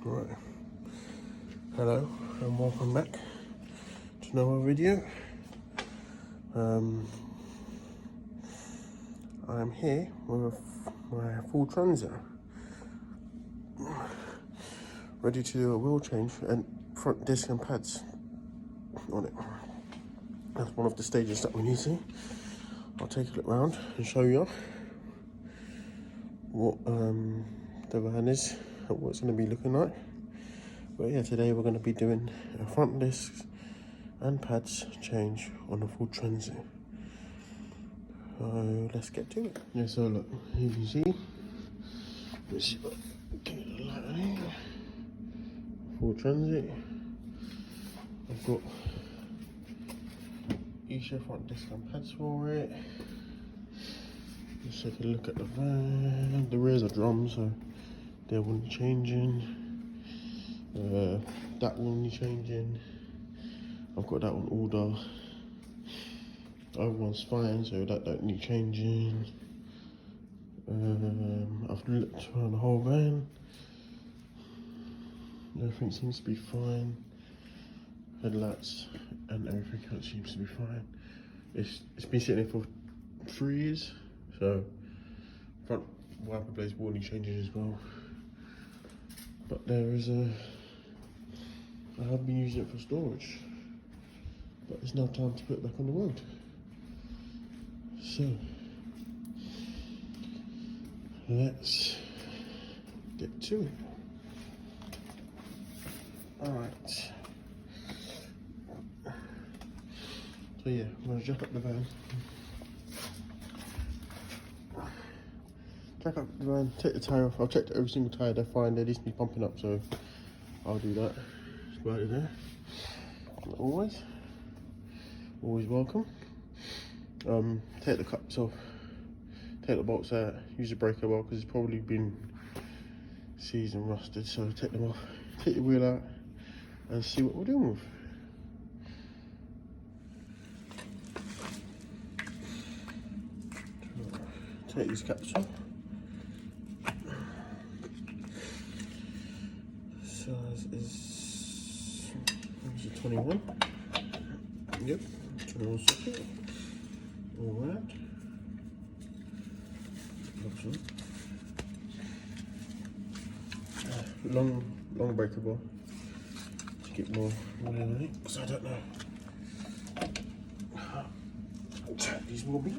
Right, hello and welcome back to another video. I'm here with my full Transit, ready to do a wheel change and front disc and pads on it. That's one of the stages that we need to. I'll take a look round and show you what the van is and what it's going to be looking like. But yeah, today we're going to be doing a front discs and pads change on a full Transit. So let's get to it. Yeah, so look, you can see. Let's see if I can get the light on here. Full Transit. I've got each front disc and pads for it. Let's take a look at the van. The rears are drums, so they won't be changing. That one is changing. I've got that one order. The other one's fine, so that don't need changing. I've looked around the whole van. Everything seems to be fine. Headlights and everything else seems to be fine. It's been sitting there for 3 years, so front wiper blades will need changing as well. But there is I have been using it for storage, but it's now time to put it back on the road. So let's get to it. Alright. So yeah, I'm going to jack up the van. Jack up the van, take the tyre off. I've checked every single tyre, they're fine, they just need pumping up, so I'll do that. Just right there. Always welcome. Take the cups off, take the bolts out, use a breaker bar because it's probably been seized and rusted, so take them off, take the wheel out and see what we're doing with. Take these caps off. Size is 21. Yep, 21 socket. All round. Long breaker bar to get more on it, because I don't know how tight these will be.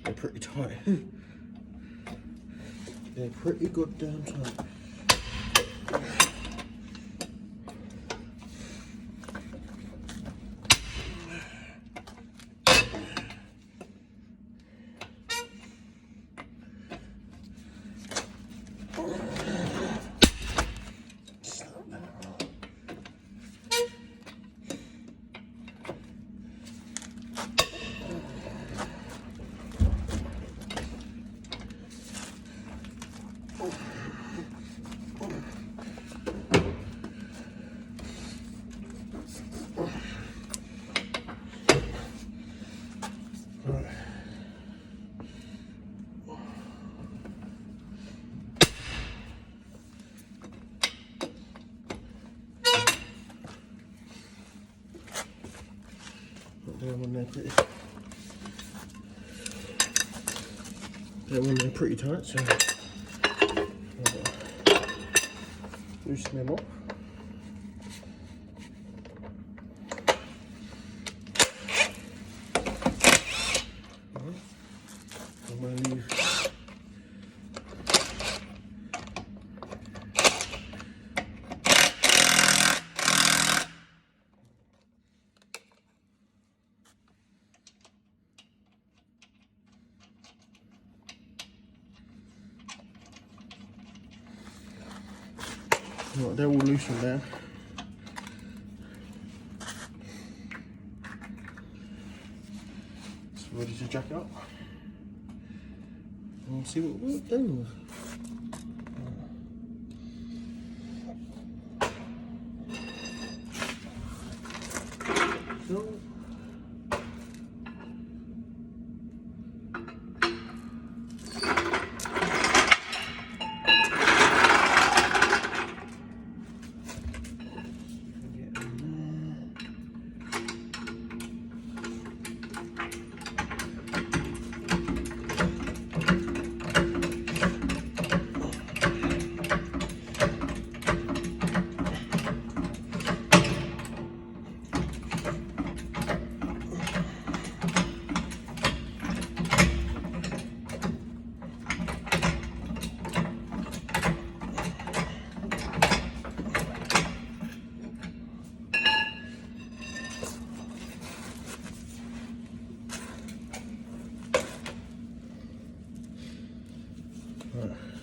They're pretty tight. They're pretty goddamn tight. They're pretty tight, so loosen them up. I'm going to leave right, they're all loosened now. It's ready to jack up. And we'll see what we're doing with. So,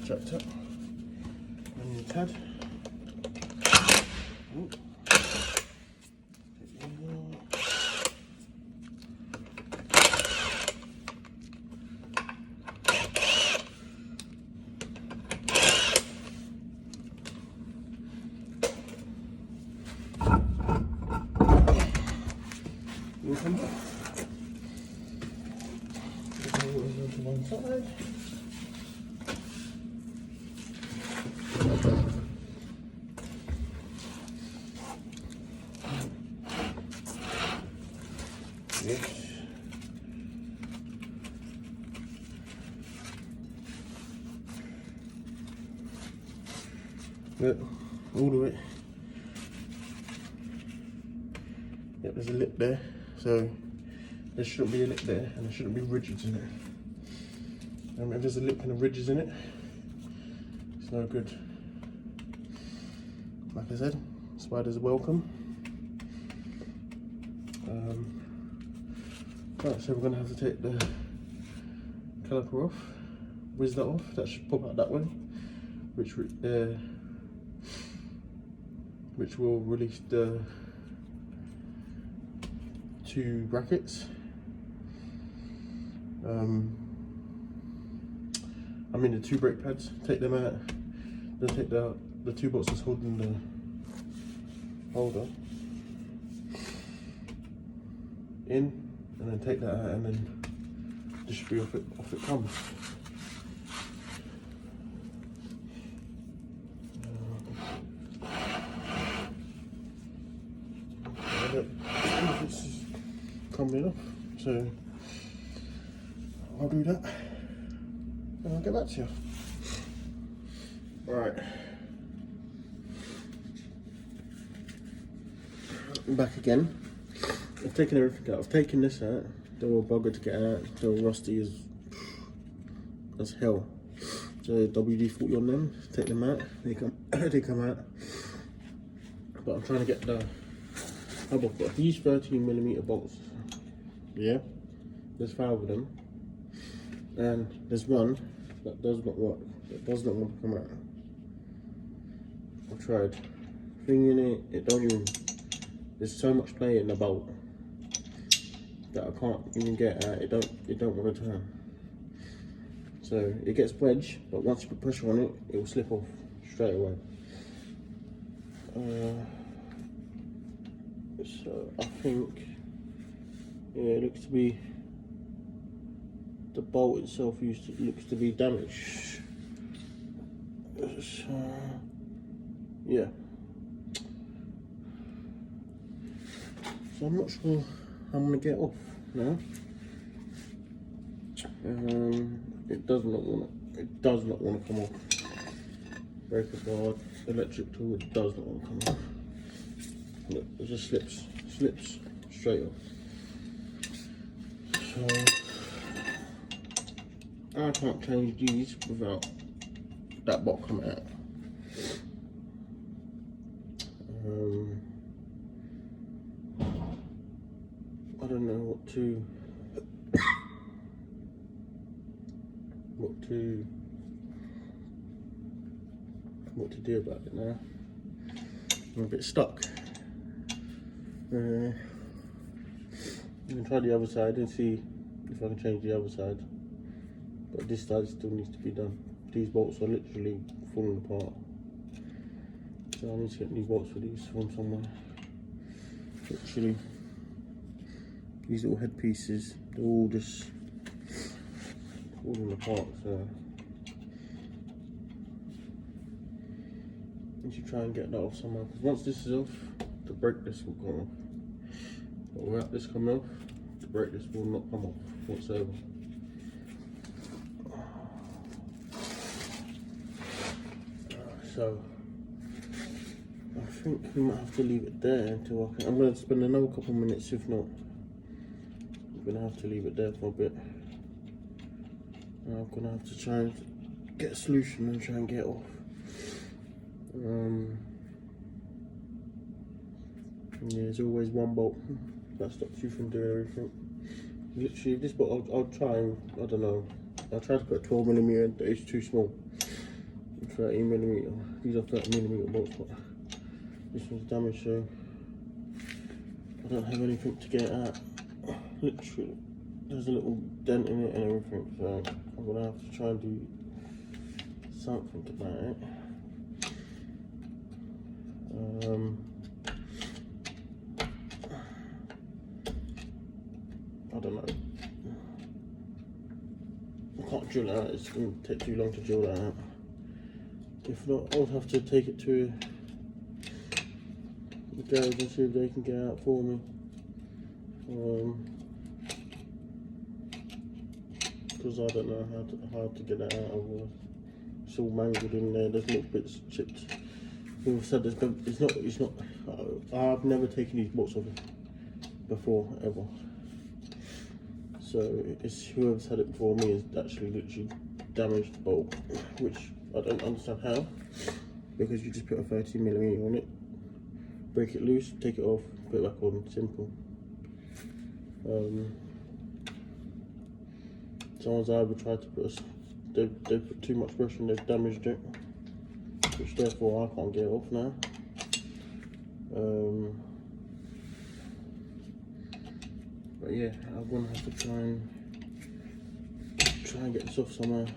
jacked up. And your pad. Ooh. We'll come back. Put the water to one side. Yes. Look, all the way. Yep, there's a lip there, so there shouldn't be a lip there, and there shouldn't be ridges in it. If there's a lip and a ridges in it, it's no good. Like I said, spiders are welcome. Right, so we're going to have to take the caliper off, whiz that off. That should pop out that way, which will release the 2 brackets. I mean the 2 brake pads. Take them out. Then take the 2 boxes holding the holder in, and then take that out, and then this should be off it comes. This is coming off, so I'll do that and I'll get back to you. Right, I'm back again. I've taken everything out. I've taken this out. They're all buggered to get out. They're all rusty as hell. So WD-40 on them. Take them out. They come out. But I'm trying to get the hub off. But these 13mm bolts. Yeah. There's 5 of them. And there's one that does not work. It does not want to come out. I tried. Thing in it, it don't even. There's so much play in the bolt that I can't even get out. It don't want to turn. So it gets wedged, but once you put pressure on it, it will slip off straight away. So I think, yeah, it looks to be, the bolt itself looks to be damaged. So, yeah. So I'm not sure how I'm gonna get off now. It does not want to come off. Breaker bar, electric tool, it does not want to come off. Look, it just slips straight off. So I can't change these without that bolt coming out. I don't know what to do about it now. I'm a bit stuck. I'm gonna try the other side and see if I can change the other side. But this side still needs to be done. These bolts are literally falling apart. So I need to get new bolts for these from somewhere. Literally these little headpieces, they're all just falling apart, so I need to try and get that off somehow, because once this is off, the brake disc will come off. But without this coming off, the brake disc will not come off whatsoever. So I think we might have to leave it there until I can. I'm going to spend another couple of minutes, if not, I'm going to have to leave it there for a bit. And I'm going to have to try and get a solution and try and get it off. Yeah, there's always one bolt that stops you from doing everything. Literally, this bolt, I'll try and, I don't know, I'll try to put a 12mm, but it's too small. 30mm, these are 30mm bolts, but this one's damaged, so I don't have anything to get it out. Literally, there's a little dent in it and everything, so I'm gonna have to try and do something about it. I don't know. I can't drill it out, it's going to take too long to drill that out. If not, I'll have to take it to the garage and see if they can get it out for me. Because I don't know how to get that out of. It's all mangled in there. There's little bits chipped. Whoever said this, it's not. I've never taken these bolts off before ever. So it's whoever's had it before me has actually literally damaged the bolt, which I don't understand how, because you just put a 30mm on it, break it loose, take it off, put it back on, simple. Someone's either tried to put they've put too much pressure and they've damaged it, which therefore I can't get it off now. But yeah, I'm gonna have to try and get this off somewhere,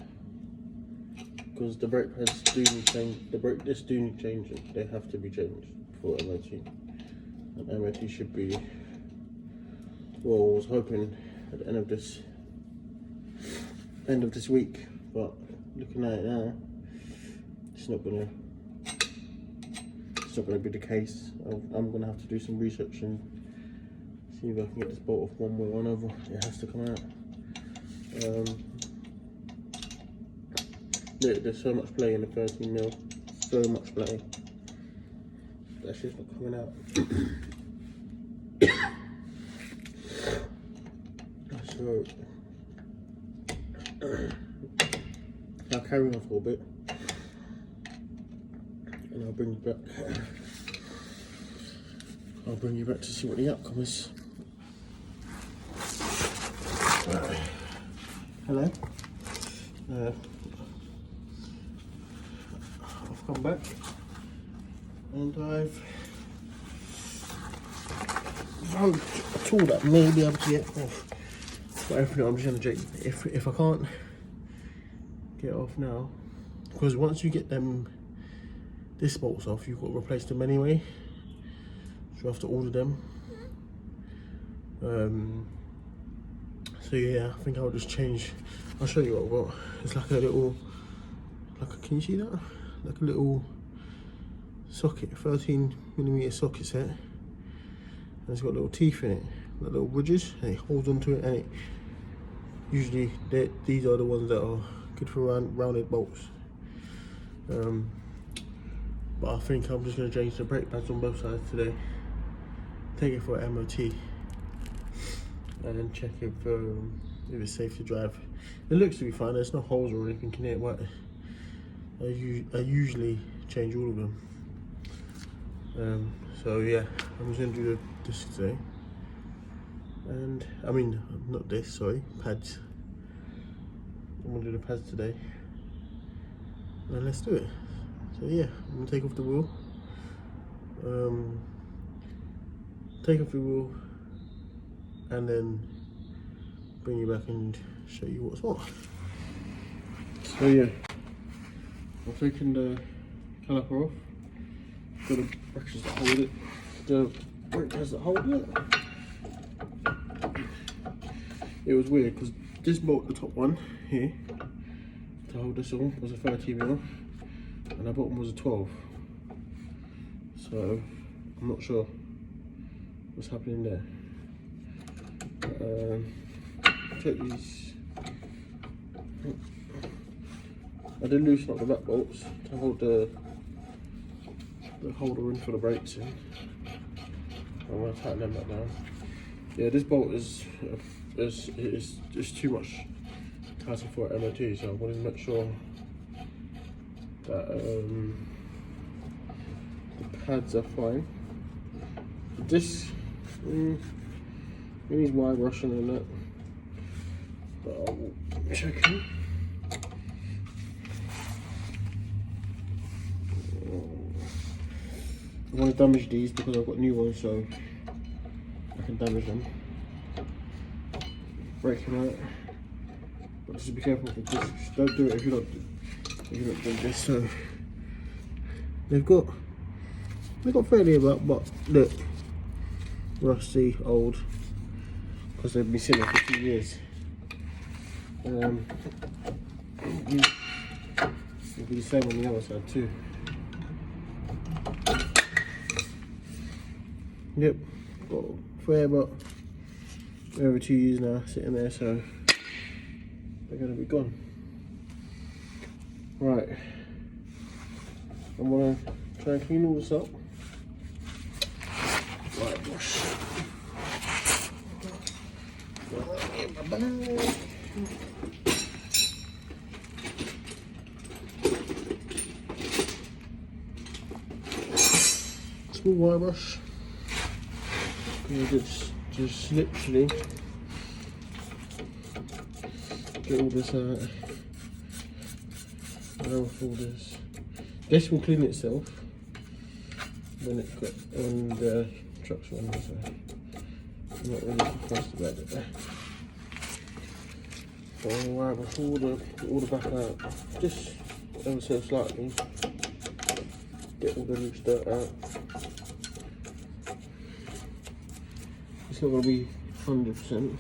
because the brake pads do need change. The brake discs do need changing. They have to be changed for MOT, and MOT should be. Well, I was hoping at the end of this week, but looking at it now, it's not gonna be the case. I'm gonna have to do some research and see if I can get this bolt off one way or another. It has to come out. There's so much play in the 13mm, so much play. That shit's not coming out. So I'll carry on for a bit, and I'll bring you back. I'll bring you back to see what the outcome is. Hello. I've come back, and I've found a tool that may be able to get off. But everything, I'm just gonna check if I can't get it off now, because once you get this bolts off, you've got to replace them anyway. So you have to order them. So yeah, I think I'll just change. I'll show you what I've got. It's like a little, can you see that? Like a little socket, 13mm socket set. And it's got little teeth in it, like little bridges, and it holds onto it. And it usually these are the ones that are good for rounded bolts. But I think I'm just going to change the brake pads on both sides today. Take it for an MOT and check if it's safe to drive. It looks to be fine. There's no holes or anything in it. But I usually change all of them. So yeah, I'm just going to do the disc today. And I mean, not this, sorry, pads. I'm going to do the pads today. And let's do it. So yeah, I'm going to take off the wheel. Take off the wheel and then bring you back and show you what's what. So yeah, I've taken the caliper off. Got the brushes that hold it, the brake pads that hold it. it was weird because this bolt, the top one here, to hold this on, was a 30mm, and the bottom was a 12. So I'm not sure what's happening there. Take these. I did loosen up the back bolts to hold the holder in for the brakes in. I'm going to tighten them back down. Yeah, this bolt is too much tighter for an MOT, so I wanted to make sure that the pads are fine. This it needs wire brushing and that, but I will check it. I want to damage these because I've got new ones, so I can damage them. Break them out, but just be careful with this. Don't do it if you're not doing this. So they've got fairly about, but look, rusty, old, because they've been sitting there for 2 years. It'll be the same on the other side too. Yep, got fair about over 2 years now sitting there, so they're going to be gone. Right, I'm going to try and clean all this up. Right, wash. Small wire brush. You just literally get all this out. All this. This will clean itself when the truck's running, so I'm not really too fussed about it. So I'm going to brush all the back out, just ever so slightly. Get all the loose dirt out. It's not going to be 100%.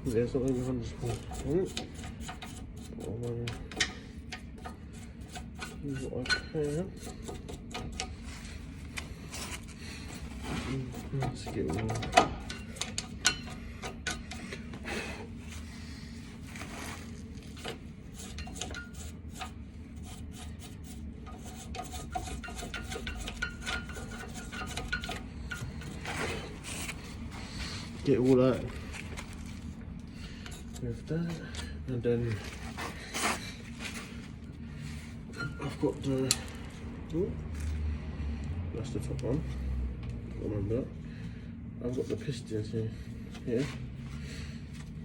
Yeah, it's not going to be 100%. But I'm going to use what I can. Let's get all. Get all that with that, and then I've got the, oh, that's the top one, remember that. I've got the pistons here.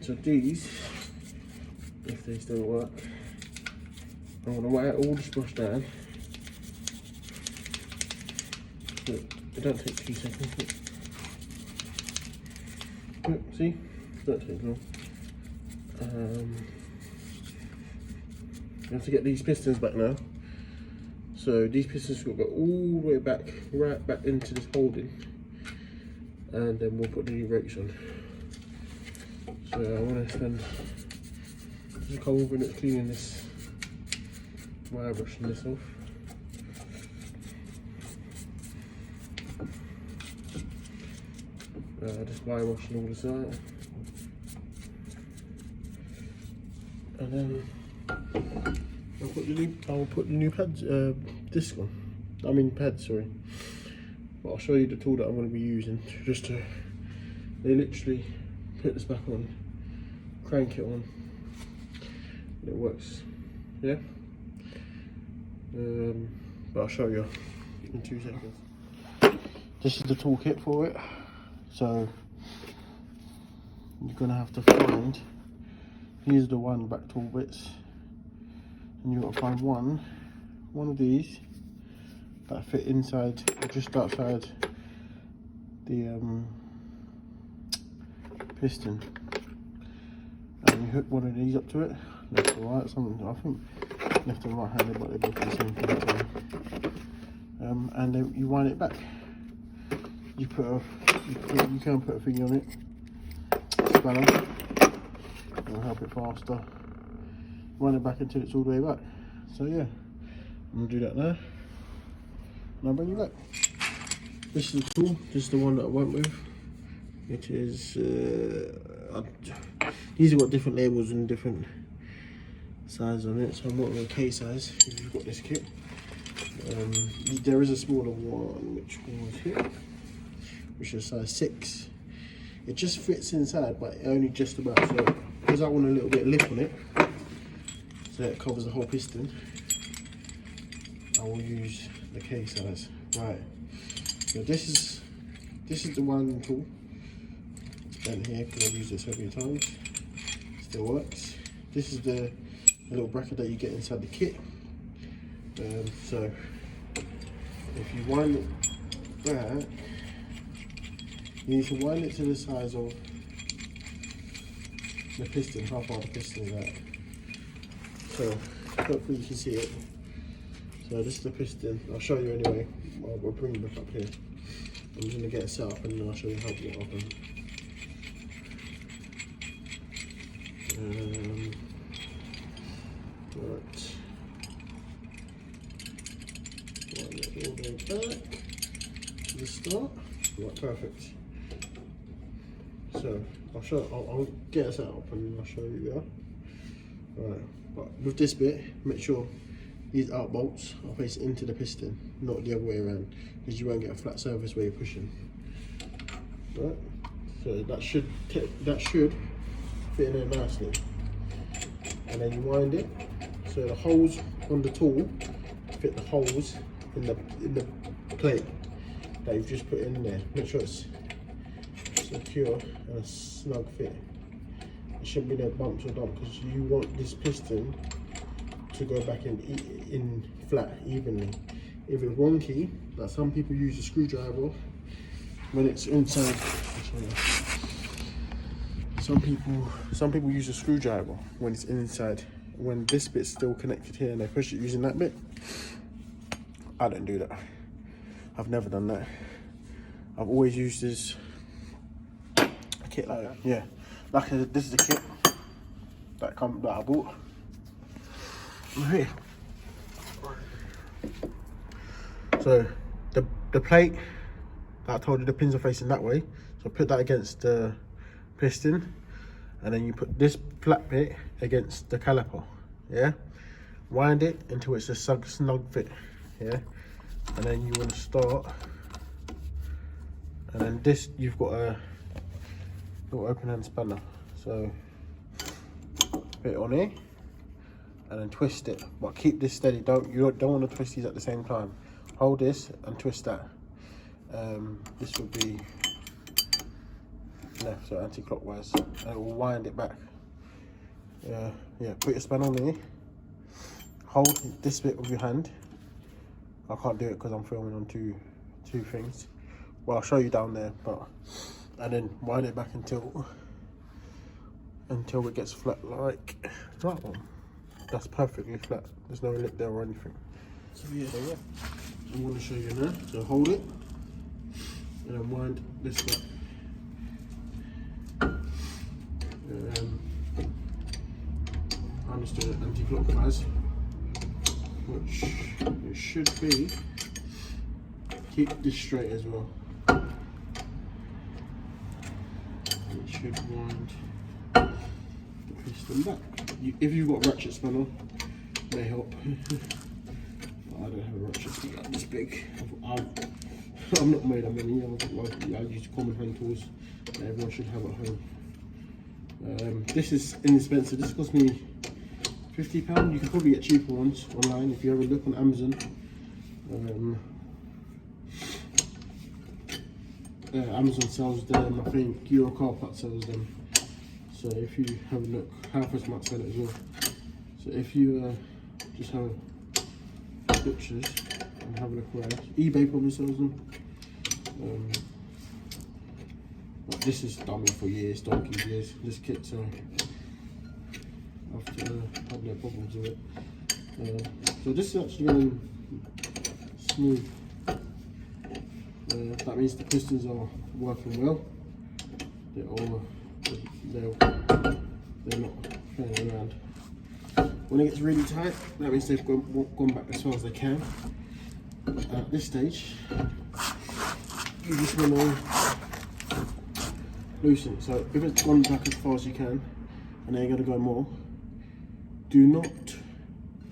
So these, if they still work, I'm going to wire all this brush down. Look, it don't take 2 seconds. Look. See, don't take long. You have to get these pistons back now. So these pistons will go all the way back, right back into this holding, and then we'll put the new brakes on. So I want to spend just a couple of minutes cleaning this wire, brushing this off. Just wire washing all this out, and then I'll put the new pads, disc on. I mean pads, sorry. But I'll show you the tool that I'm going to be using. They literally put this back on, crank it on, and it works. Yeah. But I'll show you in 2 seconds. This is the toolkit for it. So you're gonna have to find, here's the one back tool bits, and you've got to find one of these that fit inside or just outside the piston, and you hook one of these up to it, left or right, something. I think left and right handed, but they both do the same thing. And then you wind it back. You can put a thing on it, spanner, it'll help it faster. Wind it back until it's all the way back. So yeah, I'm gonna do that now. And I'll bring you back. This is the tool. This is the one that I went with. It is. These have got different labels and different size on it, so I'm not on a K size if you've got this kit. There is a smaller one which was here, which is size 6. It just fits inside, but only just about. So because I want a little bit of lip on it, so that it covers the whole piston, I will use the K size. Right. So this is the one tool. It's bent here because I've used it so many times. Still works. This is the little bracket that you get inside the kit. So if you wind it back, you need to wind it to the size of the piston, how far the piston is at. So hopefully you can see it. So this is the piston. I'll show you anyway. We'll bring it back up here. I'm just going to get it set up and then I'll show you how to get it up. Right. Wind it all the way back to the start. Right, perfect. So I'll get it set up and I'll show you there. Right, but with this bit, make sure these out bolts are faced into the piston, not the other way around, because you won't get a flat surface where you're pushing. Right, so that should fit in there nicely. And then you wind it so the holes on the tool fit the holes in the plate that you've just put in there. Make sure it's secure and a snug fit. There shouldn't be no bumps or dumps because you want this piston to go back in flat evenly. If it's wonky, like some people use a screwdriver when it's inside. Some people use a screwdriver when it's inside. When this bit's still connected here and they push it using that bit. I don't do that. I've never done that. I've always used this kit like that. Yeah, like this is the kit that I bought. Here. So the plate that I told you, the pins are facing that way. So put that against the piston, and then you put this flat bit against the caliper. Yeah. Wind it until it's a snug fit. Yeah. And then you want to start. And then this, you've got a little open hand spanner. So put it on here. And then twist it, but keep this steady. You don't want to twist these at the same time. Hold this and twist that. This will be left, so anti-clockwise, and it will wind it back. Yeah. Put your spanner on there. Hold this bit with your hand. I can't do it because I'm filming on two things. Well, I'll show you down there, and then wind it back until it gets flat like that one. That's perfectly flat. There's no lip there or anything. So yeah, I'm going to show you now. So hold it and then wind this back. I understood it anti-clockwise, which it should be. Keep this straight as well. It should wind the piston back. If you've got a ratchet spanner, may help. I don't have a ratchet spanner like this big. I'm not made of many. I use common hand tools that everyone should have at home. This is inexpensive. This cost me £50. You can probably get cheaper ones online if you ever look on Amazon. Amazon sells them. I think Eurocarpet sells them. So if you have a look, Halfers might sell it as well. So if you just have pictures and have a look around, eBay probably sells them. But this is done for years, donkey's years. This kit, so I've had no problems with it. So this is actually going smooth. That means the pistons are working well. They're not playing around. When it gets really tight, that means they've gone back as far as they can. At this stage, you just want to loosen it. So if it's gone back as far as you can, and then you're going to go more, do not,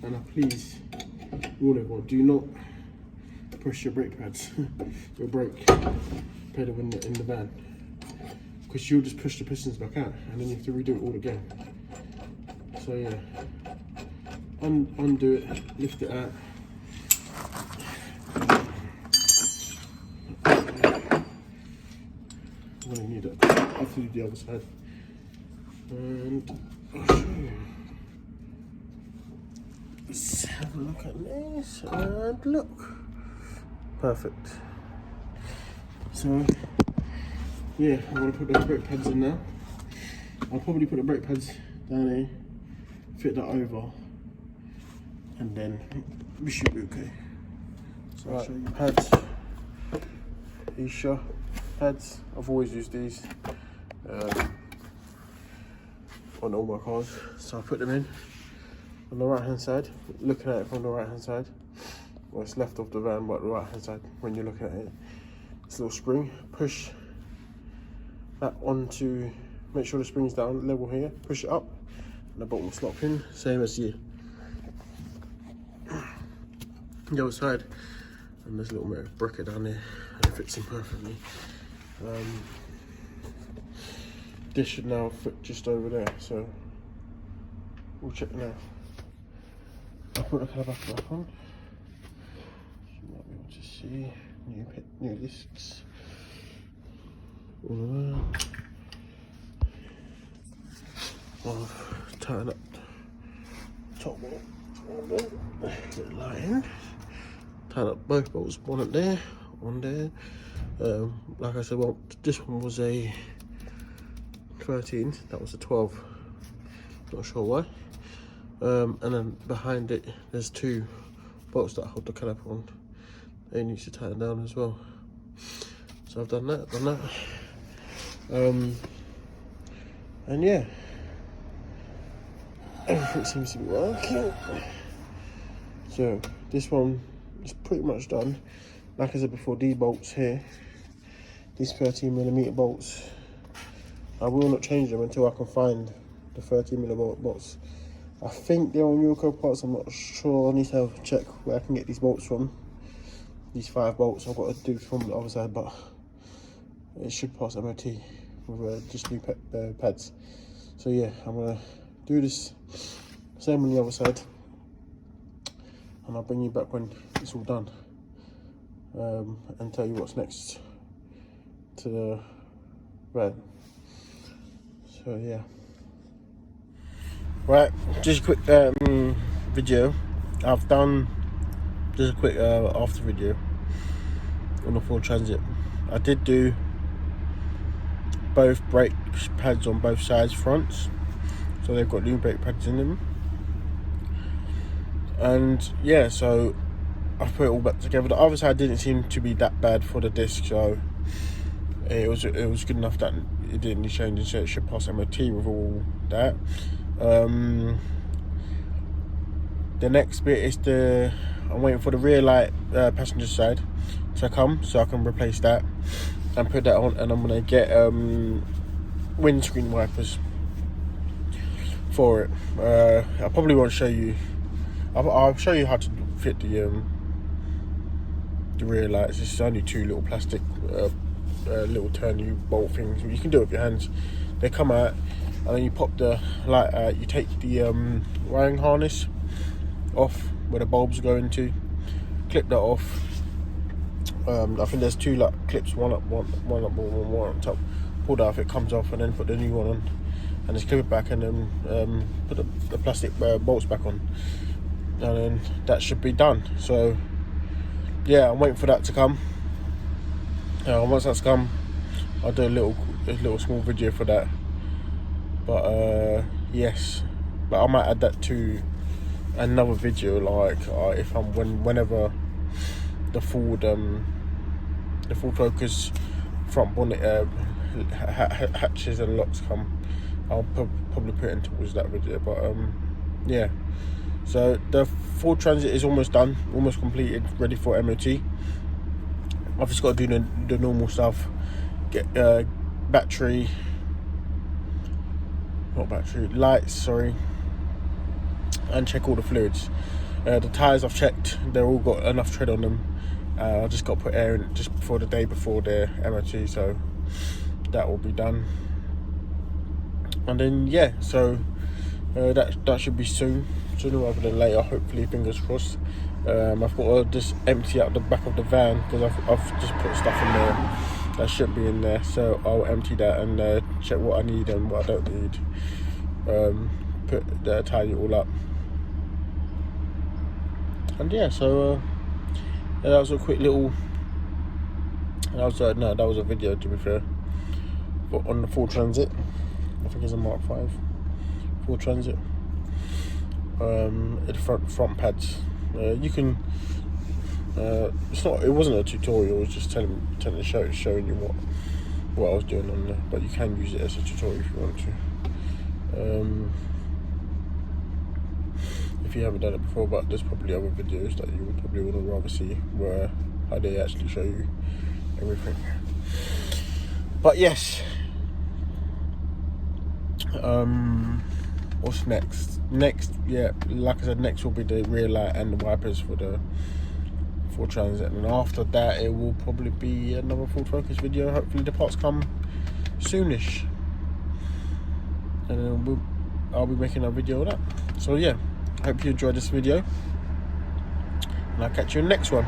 and I please warn everyone, do not push your brake pads, your brake pedal in the van, because you'll just push the pistons back out, and then you have to redo it all again. So yeah, undo it, lift it out. I'm going to need it. I'll do the other side, and I'll show you. Let's have a look at this, and look, perfect. So yeah, I'm going to put those brake pads in now. I'll probably put the brake pads down here, fit that over, and then we should be okay. So I'll show you pads. Esha pads. I've always used these on all my cars. So I put them in on the right hand side, looking at it from the right hand side. Well, it's left of the van, but the right hand side when you're looking at it. This little spring, push that onto, make sure the spring's down level here, push it up, and the bottom will slot in, same as the other side. And there's a little bit of breaker down there, and it fits in perfectly. This should now fit just over there, so we'll check now. I'll put the calabash back on. You might be able to see new discs all around. I'll tighten up top bolt, get it light in. Tighten up both bolts, one up there, one there. Like I said, well, this one was a 13, that was a 12, not sure why. And then behind it there's two bolts that hold the caliper on. They need to tighten down as well. So I've done that. And yeah, everything seems to be working. So this one is pretty much done. Like I said before, these bolts here, these 13mm bolts, I will not change them until I can find the 13mm bolts. I think they're on Yurko parts, I'm not sure. I need to have check where I can get these bolts from. These 5 bolts I've got to do from the other side, but it should pass MOT with just new pads. So yeah, I'm gonna do this same on the other side, and I'll bring you back when it's all done, and tell you what's next to the van. So yeah. Right, just a quick video. I've done just a quick after video on the Ford Transit. I did do both brake pads on both sides fronts, so they've got new brake pads in them. And yeah, so I've put it all back together. The other side didn't seem to be that bad for the disc, so it was good enough that it didn't need changing, so it should pass MOT with all that. The next bit is I'm waiting for the rear light passenger side to come so I can replace that and put that on, and I'm gonna get windscreen wipers for it. I probably won't show you. I'll show you how to fit the rear lights. It's only 2 little plastic little turny bolt things. You can do it with your hands. They come out, and then you pop the light out. You take the wiring harness off where the bulbs go into, clip that off. I think there's 2 like clips, one up, one on top. Pull that off, it comes off, and then put the new one on, and just clip it back, and then put the plastic bolts back on, and then that should be done. So yeah, I'm waiting for that to come. Once that's come, I'll do a little small video for that. But yes, but I might add that to another video, like if I'm whenever the Ford Focus front bonnet hatches and locks come, I'll probably put it in towards that video. But yeah, so the Ford Transit is almost done, almost completed, ready for MOT. I've just got to do the normal stuff, get lights, sorry, and check all the fluids. The tyres I've checked, they're all got enough tread on them. I just got to put air in just before the day before the MOT, so that will be done. And then yeah, so that should be sooner rather than later, hopefully, fingers crossed. I've got to just empty out the back of the van because I've just put stuff in there that shouldn't be in there, so I'll empty that and check what I need and what I don't need. Tidy it all up. And yeah, so that was a quick little. That was a video, to be fair, but on the Ford Transit. I think it's a Mark 5 Ford Transit. The front pads. You can. It wasn't a tutorial. It was just showing you what I was doing on there. But you can use it as a tutorial if you want to. If you haven't done it before, but there's probably other videos that you would probably want to rather see how they actually show you everything. But yes, what's next? Yeah, like I said, next will be the rear light and the wipers for the Ford Transit, and after that it will probably be another Ford Focus video. Hopefully the parts come soonish, and then I'll be making a video of that. So yeah, hope you enjoyed this video, and I'll catch you in the next one.